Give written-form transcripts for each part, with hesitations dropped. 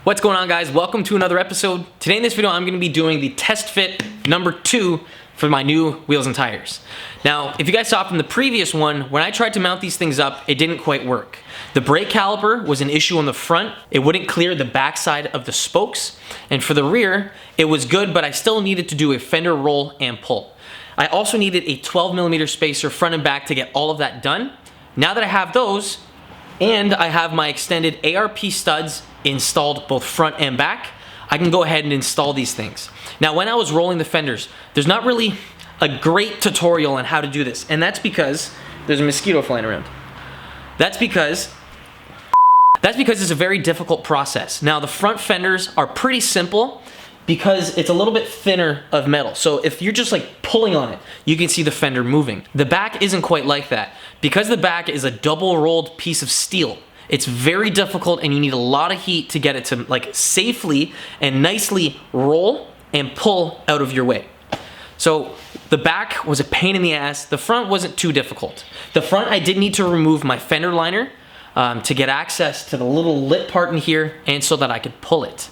What's going on, guys? Welcome to another episode. Today in this video, I'm going to be doing the test fit number 2 for my new wheels and tires. Now, if you guys saw from the previous one, when I tried to mount these things up, it didn't quite work. The brake caliper was an issue on the front. It wouldn't clear the backside of the spokes. And for the rear, it was good, but I still needed to do a fender roll and pull. I also needed a 12mm spacer front and back to get all of that done. Now that I have those, and I have my extended ARP studs installed both front and back, I can go ahead and install these things. Now, when I was rolling the fenders, there's not really a great tutorial on how to do this, and that's because there's a mosquito flying around. That's because it's a very difficult process. Now, the front fenders are pretty simple because it's a little bit thinner of metal. So if you're just like pulling on it, you can see the fender moving. The back isn't quite like that. Because the back is a double rolled piece of steel, it's very difficult and you need a lot of heat to get it to like safely and nicely roll and pull out of your way. So the back was a pain in the ass. The front wasn't too difficult. The front, I did need to remove my fender liner to get access to the little lip part in here and so that I could pull it.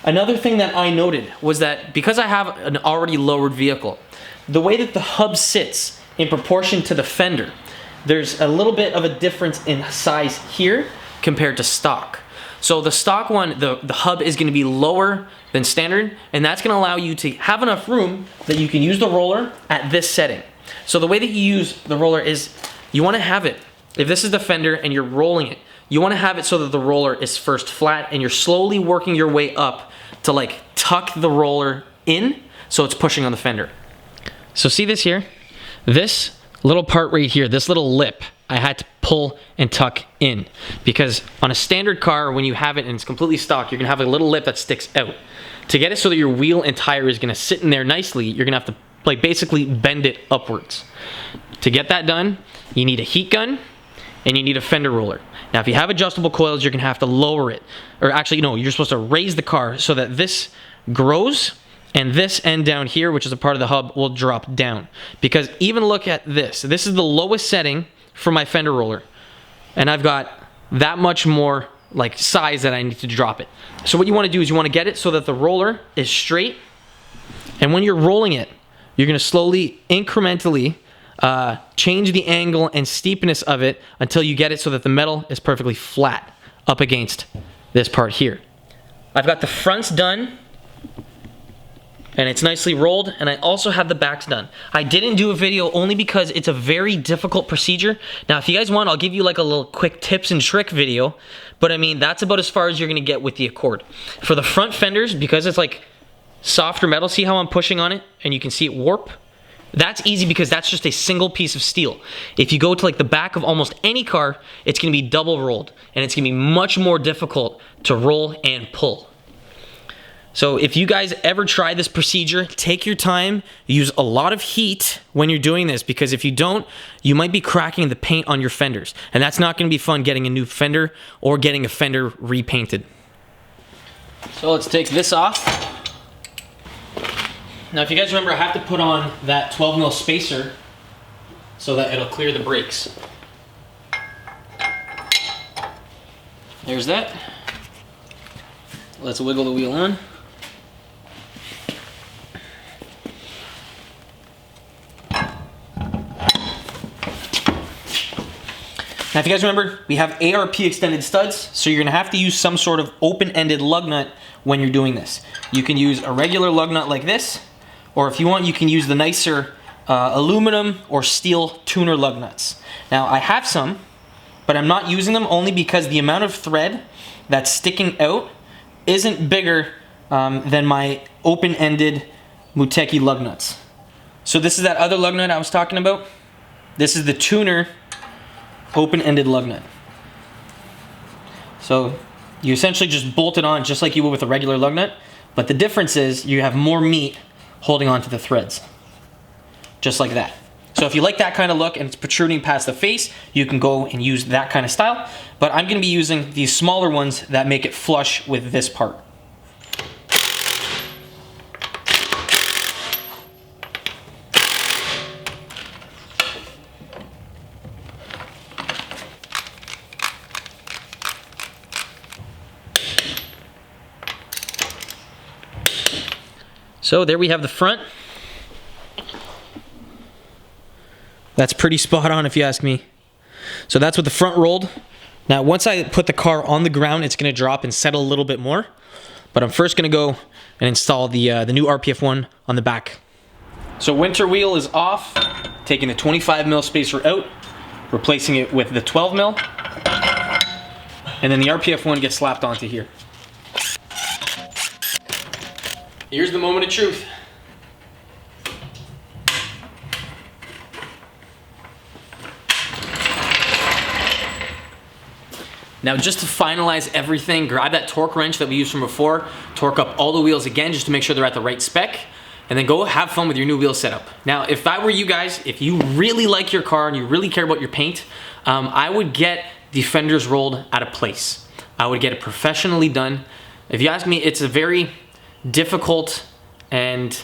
Another thing that I noted was that because I have an already lowered vehicle, the way that the hub sits in proportion to the fender, there's a little bit of a difference in size here compared to stock. So the stock one, the hub is going to be lower than standard, and that's going to allow you to have enough room that you can use the roller at this setting. So the way that you use the roller is you want to have it, if this is the fender and you're rolling it, you want to have it so that the roller is first flat and you're slowly working your way up to like tuck the roller in so it's pushing on the fender. So see this here? This little part right here, this little lip, I had to pull and tuck in because on a standard car, when you have it and it's completely stock, you're gonna have a little lip that sticks out. To get it so that your wheel and tire is gonna sit in there nicely, you're gonna have to like basically bend it upwards. To get that done, you need a heat gun and you need a fender roller. Now, if you have adjustable coils, you're gonna have to lower it. Or actually, no, you're supposed to raise the car so that this grows and this end down here, which is a part of the hub, will drop down. Because even look at this. This is the lowest setting for my fender roller. And I've got that much more like size that I need to drop it. So what you wanna do is you wanna get it so that the roller is straight. And when you're rolling it, you're gonna slowly, incrementally, change the angle and steepness of it until you get it so that the metal is perfectly flat up against this part here. I've got the fronts done and it's nicely rolled, and I also have the backs done. I didn't do a video only because it's a very difficult procedure. Now, if you guys want, I'll give you like a little quick tips and trick video, but I mean, that's about as far as you're gonna get with the Accord. For the front fenders, because it's like softer metal, see how I'm pushing on it and you can see it warp? That's easy because that's just a single piece of steel. If you go to like the back of almost any car, it's gonna be double rolled and it's gonna be much more difficult to roll and pull. So if you guys ever try this procedure, take your time, use a lot of heat when you're doing this, because if you don't, you might be cracking the paint on your fenders. And that's not gonna be fun getting a new fender or getting a fender repainted. So let's take this off. Now, if you guys remember, I have to put on that 12mm spacer so that it'll clear the brakes. There's that. Let's wiggle the wheel on. Now, if you guys remember, we have ARP extended studs, so you're gonna have to use some sort of open-ended lug nut when you're doing this. You can use a regular lug nut like this, or if you want, you can use the nicer aluminum or steel tuner lug nuts. Now, I have some, but I'm not using them only because the amount of thread that's sticking out isn't bigger than my open-ended Muteki lug nuts. So this is that other lug nut I was talking about. This is the tuner open-ended lug nut. So you essentially just bolt it on just like you would with a regular lug nut, but the difference is you have more meat holding onto the threads, just like that. So if you like that kind of look and it's protruding past the face, you can go and use that kind of style, but I'm gonna be using these smaller ones that make it flush with this part. So there we have the front. That's pretty spot on if you ask me. So that's with the front rolled. Now once I put the car on the ground, it's gonna drop and settle a little bit more. But I'm first gonna go and install the new RPF one on the back. So winter wheel is off, taking the 25 mil spacer out, replacing it with the 12 mil, and then the RPF one gets slapped onto here. Here's the moment of truth. Now just to finalize everything, grab that torque wrench that we used from before, torque up all the wheels again just to make sure they're at the right spec, and then go have fun with your new wheel setup. Now, if I were you guys, if you really like your car and you really care about your paint, I would get the fenders rolled at a place. I would get it professionally done. If you ask me, it's a very difficult and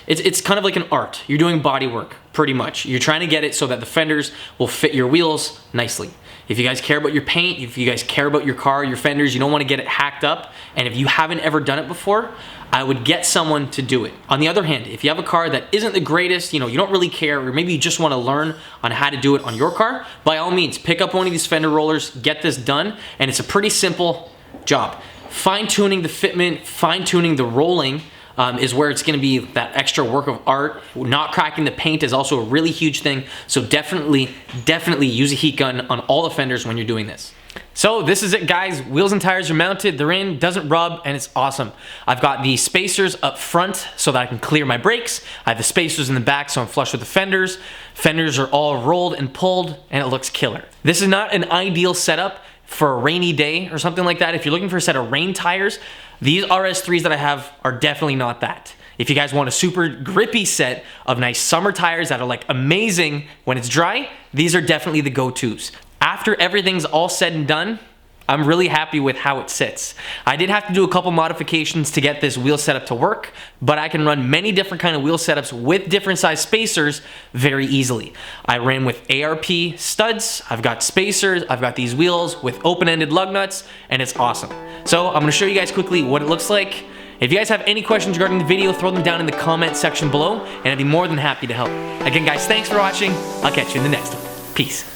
it's kind of like an art. You're doing body work, pretty much. You're trying to get it so that the fenders will fit your wheels nicely. If you guys care about your paint, if you guys care about your car, your fenders, you don't want to get it hacked up, and if you haven't ever done it before, I would get someone to do it. On the other hand, if you have a car that isn't the greatest, you don't really care, or maybe you just want to learn on how to do it on your car, by all means, pick up one of these fender rollers, get this done, and it's a pretty simple job. Fine-tuning the fitment, fine-tuning the rolling, is where it's going to be that extra work of art. Not cracking the paint is also a really huge thing, so definitely use a heat gun on all the fenders when you're doing this. So this is it, guys. Wheels and tires are mounted, they're in, doesn't rub, and it's awesome. I've got the spacers up front so that I can clear my brakes. I have the spacers in the back so I'm flush with the fenders. Fenders are all rolled and pulled, and it looks killer. This is not an ideal setup for a rainy day or something like that. If you're looking for a set of rain tires, these RS3s that I have are definitely not that. If you guys want a super grippy set of nice summer tires that are like amazing when it's dry, these are definitely the go-tos. After everything's all said and done, I'm really happy with how it sits. I did have to do a couple modifications to get this wheel setup to work, but I can run many different kind of wheel setups with different size spacers very easily. I ran with ARP studs, I've got spacers, I've got these wheels with open-ended lug nuts, and it's awesome. So I'm gonna show you guys quickly what it looks like. If you guys have any questions regarding the video, throw them down in the comment section below, and I'd be more than happy to help. Again, guys, thanks for watching. I'll catch you in the next one. Peace.